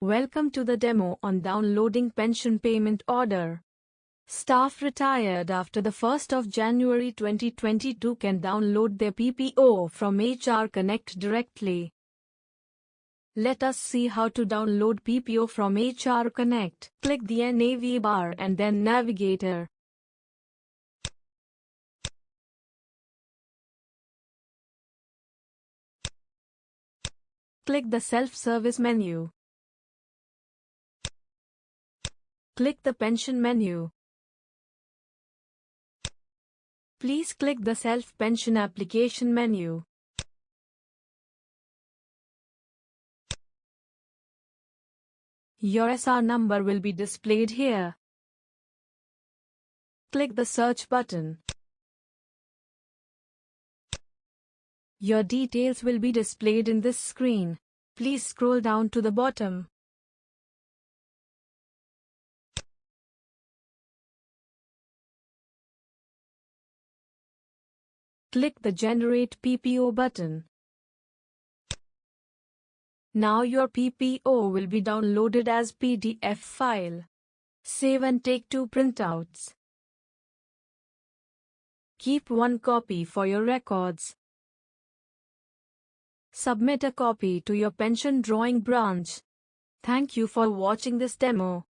Welcome to the demo on downloading pension payment order. Staff retired after the 1st of January 2022 can download their PPO from HRCONNECT directly. Let us see how to download PPO from HRCONNECT. Click the nav bar and then Navigator. Click the Self-Service menu. Click the Pension menu. Please click the Self-Pension Application menu. Your SR number will be displayed here. Click the Search button. Your details will be displayed in this screen. Please scroll down to the bottom. Click the Generate PPO button. Now your PPO will be downloaded as PDF file. Save and take 2 printouts. Keep 1 copy for your records. Submit a copy to your pension drawing branch. Thank you for watching this demo.